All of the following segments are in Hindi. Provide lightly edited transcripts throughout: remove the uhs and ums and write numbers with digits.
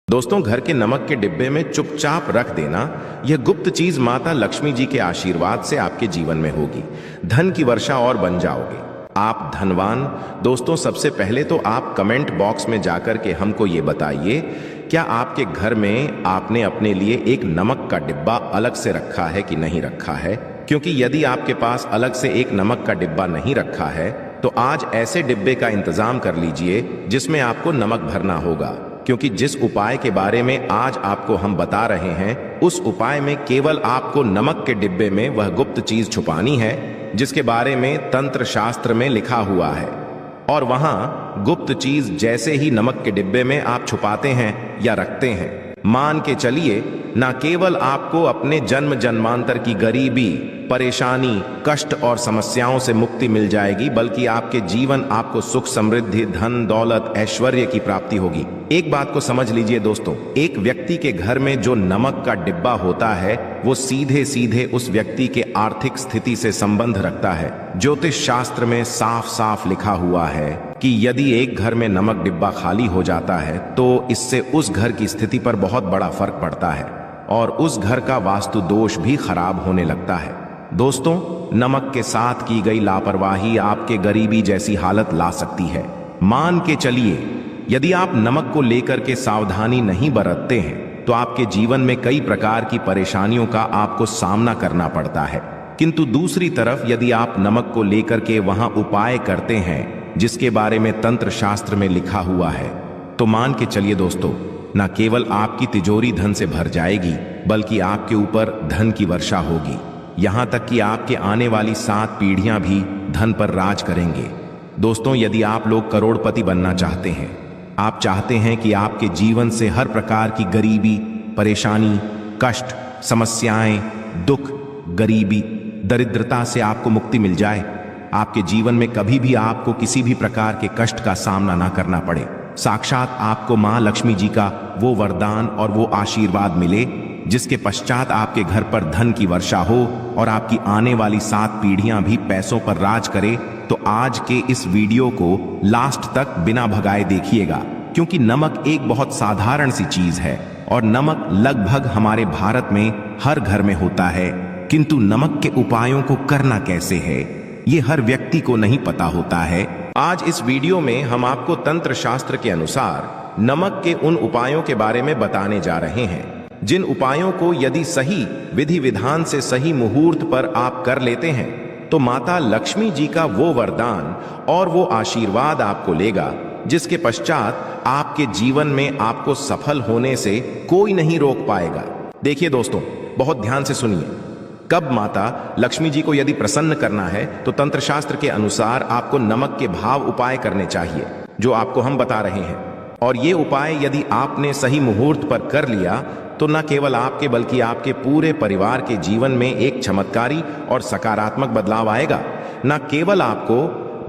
दोस्तों, घर के नमक के डिब्बे में चुपचाप रख देना, यह गुप्त चीज माता लक्ष्मी जी के आशीर्वाद से आपके जीवन में होगी। धन की वर्षा और बन जाओगे आप धनवान। दोस्तों, सबसे पहले तो आप कमेंट बॉक्स में जाकर के हमको ये बताइए, क्या आपके घर में आपने अपने लिए एक नमक का डिब्बा अलग से रखा है कि नहीं रखा है? क्योंकि यदि आपके पास अलग से एक नमक का डिब्बा नहीं रखा है तो आज ऐसे डिब्बे का इंतजाम कर लीजिए जिसमें आपको नमक भरना होगा। क्योंकि जिस उपाय के बारे में आज आपको हम बता रहे हैं, उस उपाय में केवल आपको नमक के डिब्बे में वह गुप्त चीज छुपानी है जिसके बारे में तंत्र शास्त्र में लिखा हुआ है। और वहां गुप्त चीज जैसे ही नमक के डिब्बे में आप छुपाते हैं या रखते हैं, मान के चलिए न केवल आपको अपने जन्म जन्मांतर की गरीबी, परेशानी, कष्ट और समस्याओं से मुक्ति मिल जाएगी, बल्कि आपके जीवन आपको सुख, समृद्धि, धन, दौलत, ऐश्वर्य की प्राप्ति होगी। एक बात को समझ लीजिए दोस्तों, एक व्यक्ति के घर में जो नमक का डिब्बा होता है वो सीधे सीधे उस व्यक्ति के आर्थिक स्थिति से संबंध रखता है। ज्योतिष शास्त्र में साफ साफ लिखा हुआ है कि यदि एक घर में नमक डिब्बा खाली हो जाता है तो इससे उस घर की स्थिति पर बहुत बड़ा फर्क पड़ता है और उस घर का वास्तु दोष भी खराब होने लगता है। दोस्तों, नमक के साथ की गई लापरवाही आपके गरीबी जैसी हालत ला सकती है। मान के चलिए, यदि आप नमक को लेकर के सावधानी नहीं बरतते हैं तो आपके जीवन में कई प्रकार की परेशानियों का आपको सामना करना पड़ता है। किंतु दूसरी तरफ यदि आप नमक को लेकर के वहां उपाय करते हैं जिसके बारे में तंत्र शास्त्र में लिखा हुआ है, तो मान के चलिए दोस्तों, न केवल आपकी तिजोरी धन से भर जाएगी बल्कि आपके ऊपर धन की वर्षा होगी। यहां तक कि आपके आने वाली 7 पीढ़ियां भी धन पर राज करेंगे। दोस्तों, यदि आप लोग करोड़पति बनना चाहते हैं, आप चाहते हैं कि आपके जीवन से हर प्रकार की गरीबी, परेशानी, कष्ट, समस्याएं, दुख, गरीबी, दरिद्रता से आपको मुक्ति मिल जाए, आपके जीवन में कभी भी आपको किसी भी प्रकार के कष्ट का सामना ना करना पड़े, साक्षात आपको मां लक्ष्मी जी का वो वरदान और वो आशीर्वाद मिले जिसके पश्चात आपके घर पर धन की वर्षा हो और आपकी आने वाली 7 पीढ़ियां भी पैसों पर राज करे, तो आज के इस वीडियो को लास्ट तक बिना भगाए देखिएगा। क्योंकि नमक एक बहुत साधारण सी चीज है और नमक लगभग हमारे भारत में हर घर में होता है, किंतु नमक के उपायों को करना कैसे है ये हर व्यक्ति को नहीं पता होता है। आज इस वीडियो में हम आपको तंत्र शास्त्र के अनुसार नमक के उन उपायों के बारे में बताने जा रहे हैं जिन उपायों को यदि सही विधि विधान से सही मुहूर्त पर आप कर लेते हैं तो माता लक्ष्मी जी का वो वरदान और वो आशीर्वाद आपको लेगा जिसके पश्चात आपके जीवन में आपको सफल होने से कोई नहीं रोक पाएगा। देखिए दोस्तों, बहुत ध्यान से सुनिए। कब माता लक्ष्मी जी को यदि प्रसन्न करना है तो तंत्र शास्त्र के अनुसार आपको नमक के भाव उपाय करने चाहिए जो आपको हम बता रहे हैं। और ये उपाय यदि आपने सही मुहूर्त पर कर लिया तो न केवल आपके बल्कि आपके पूरे परिवार के जीवन में एक चमत्कारी और सकारात्मक बदलाव आएगा। न केवल आपको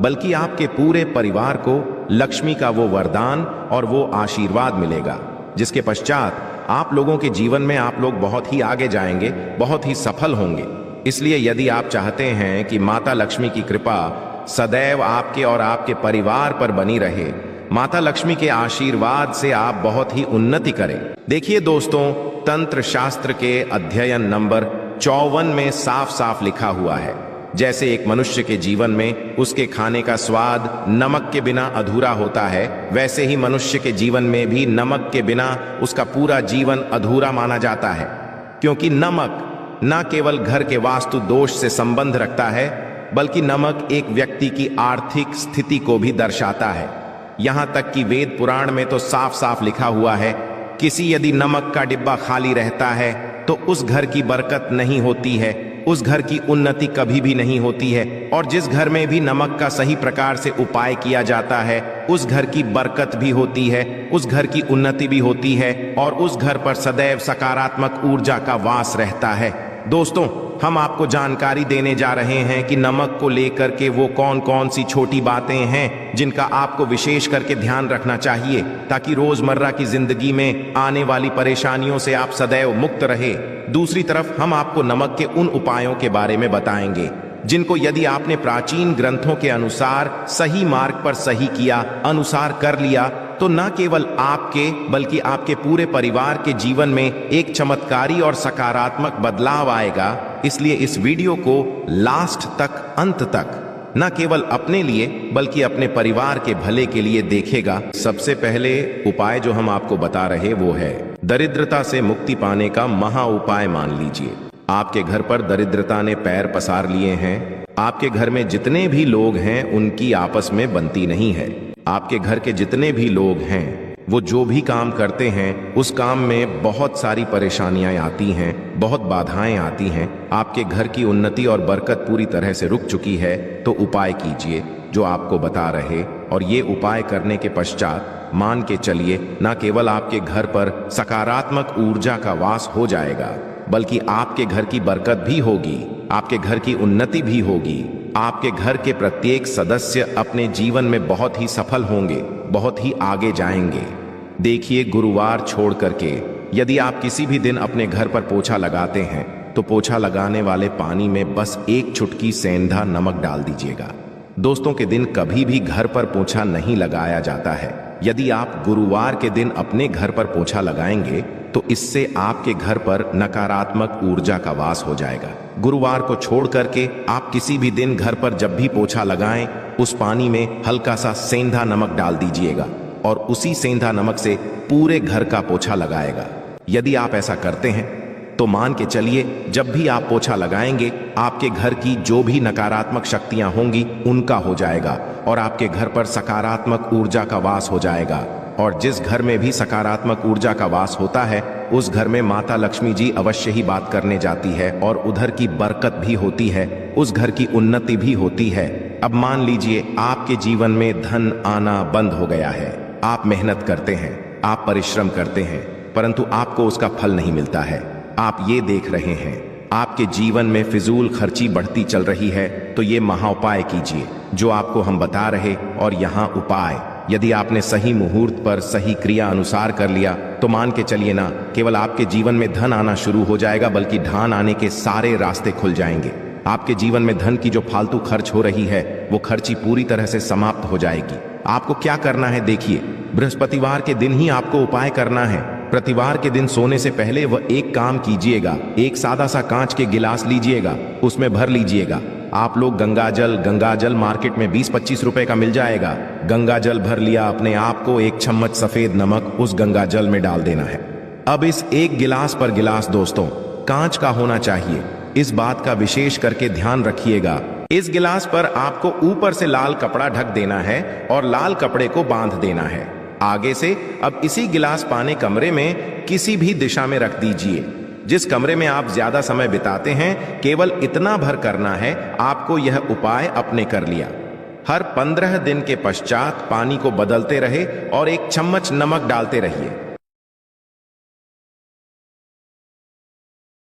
बल्कि आपके पूरे परिवार को लक्ष्मी का वो वरदान और वो आशीर्वाद मिलेगा जिसके पश्चात आप लोगों के जीवन में आप लोग बहुत ही आगे जाएंगे, बहुत ही सफल होंगे। इसलिए यदि आप चाहते हैं कि माता लक्ष्मी की कृपा सदैव आपके और आपके परिवार पर बनी रहे, माता लक्ष्मी के आशीर्वाद से आप बहुत ही उन्नति करें। देखिए दोस्तों, तंत्र शास्त्र के अध्ययन नंबर 54 में साफ साफ लिखा हुआ है, जैसे एक मनुष्य के जीवन में उसके खाने का स्वाद नमक के बिना अधूरा होता है, वैसे ही मनुष्य के जीवन में भी नमक के बिना उसका पूरा जीवन अधूरा माना जाता है। क्योंकि नमक न केवल घर के वास्तु दोष से संबंध रखता है बल्कि नमक एक व्यक्ति की आर्थिक स्थिति को भी दर्शाता है। यहां तक कि वेद पुराण में तो साफ साफ लिखा हुआ है, किसी यदि नमक का डिब्बा खाली रहता है तो उस घर की बरकत नहीं होती है, उस घर की उन्नति कभी भी नहीं होती है। और जिस घर में भी नमक का सही प्रकार से उपाय किया जाता है उस घर की बरकत भी होती है, उस घर की उन्नति भी होती है और उस घर पर सदैव सकारात्मक ऊर्जा का वास रहता है। दोस्तों, हम आपको जानकारी देने जा रहे हैं कि नमक को लेकर के वो कौन कौन सी छोटी बातें हैं जिनका आपको विशेष करके ध्यान रखना चाहिए ताकि रोजमर्रा की जिंदगी में आने वाली परेशानियों से आप सदैव मुक्त रहे। दूसरी तरफ हम आपको नमक के उन उपायों के बारे में बताएंगे जिनको यदि आपने प्राचीन ग्रंथों के अनुसार सही मार्ग पर सही किया, अनुसार कर लिया तो न केवल आपके बल्कि आपके पूरे परिवार के जीवन में एक चमत्कारी और सकारात्मक बदलाव आएगा। इसलिए इस वीडियो को लास्ट तक, अंत तक न केवल अपने लिए बल्कि अपने परिवार के भले के लिए देखेगा। सबसे पहले उपाय जो हम आपको बता रहे वो है दरिद्रता से मुक्ति पाने का महा उपाय। मान लीजिए आपके घर पर दरिद्रता ने पैर पसार लिए हैं। आपके घर में जितने भी लोग हैं उनकी आपस में बनती नहीं है। आपके घर के जितने भी लोग हैं वो जो भी काम करते हैं उस काम में बहुत सारी परेशानियां आती हैं, बहुत बाधाएं आती हैं। आपके घर की उन्नति और बरकत पूरी तरह से रुक चुकी है। तो उपाय कीजिए जो आपको बता रहे, और ये उपाय करने के पश्चात मान के चलिए न केवल आपके घर पर सकारात्मक ऊर्जा का वास हो जाएगा बल्कि आपके घर की बरकत भी होगी, आपके घर की उन्नति भी होगी। आपके घर के प्रत्येक सदस्य अपने जीवन में बहुत ही सफल होंगे, बहुत ही आगे जाएंगे। देखिए, गुरुवार छोड़ करके यदि आप किसी भी दिन अपने घर पर पोछा लगाते हैं तो पोछा लगाने वाले पानी में बस एक चुटकी सेंधा नमक डाल दीजिएगा। दोस्तों, के दिन कभी भी घर पर पोछा नहीं लगाया जाता है। यदि आप गुरुवार के दिन अपने घर पर पोछा लगाएंगे तो इससे आपके घर पर नकारात्मक ऊर्जा का वास हो जाएगा। गुरुवार को छोड़ करके आप किसी भी दिन घर पर जब भी पोछा लगाएं उस पानी में हल्का सा सेंधा नमक डाल दीजिएगा और उसी सेंधा नमक से पूरे घर का पोछा लगाएगा। यदि आप ऐसा करते हैं तो मान के चलिए जब भी आप पोछा लगाएंगे आपके घर की जो भी नकारात्मक शक्तियां होंगी उनका हो जाएगा और आपके घर पर सकारात्मक ऊर्जा का वास हो जाएगा। और जिस घर में भी सकारात्मक ऊर्जा का वास होता है उस घर में माता लक्ष्मी जी अवश्य ही बात करने जाती है और उधर की बरकत भी होती है, उस घर की उन्नति भी होती है। अब मान लीजिए आपके जीवन में धन आना बंद हो गया है। आप मेहनत करते हैं, आप परिश्रम करते हैं, परंतु आपको उसका फल नहीं मिलता है। आप ये देख रहे हैं आपके जीवन में फिजूल खर्ची बढ़ती चल रही है, तो ये महाउपाय कीजिए जो आपको हम बता रहे। और यहाँ उपाय यदि आपने सही मुहूर्त पर सही क्रिया अनुसार कर लिया तो मान के चलिए ना केवल आपके जीवन में धन आना शुरू हो जाएगा बल्कि धन आने के सारे रास्ते खुल जाएंगे। आपके जीवन में धन की जो फालतू खर्च हो रही है वो खर्ची पूरी तरह से समाप्त हो जाएगी। आपको क्या करना है देखिए, बृहस्पतिवार के दिन ही आपको उपाय करना है। प्रतिवार के दिन सोने से पहले वह एक काम कीजिएगा, एक सादा सा कांच के गिलास लीजिएगा, उसमें भर लीजिएगा। आप लोग गंगाजल मार्केट में 20-25 रुपए का मिल जाएगा। गंगाजल भर लिया, अपने आप को एक चम्मच सफेद नमक उस गंगाजल में डाल देना है। अब इस एक गिलास पर गिलास दोस्तों कांच का होना चाहिए, इस बात का विशेष करके ध्यान रखिएगा। इस गिलास पर आपको ऊपर से लाल कपड़ा ढक देना है और लाल कपड़े को बांध देना है आगे से। अब इसी गिलास पाने कमरे में किसी भी दिशा में रख दीजिए। जिस कमरे में आप ज्यादा समय बिताते हैं केवल इतना भर करना है, आपको यह उपाय अपने कर लिया। हर 15 दिन के पश्चात पानी को बदलते रहे और एक चम्मच नमक डालते रहिए।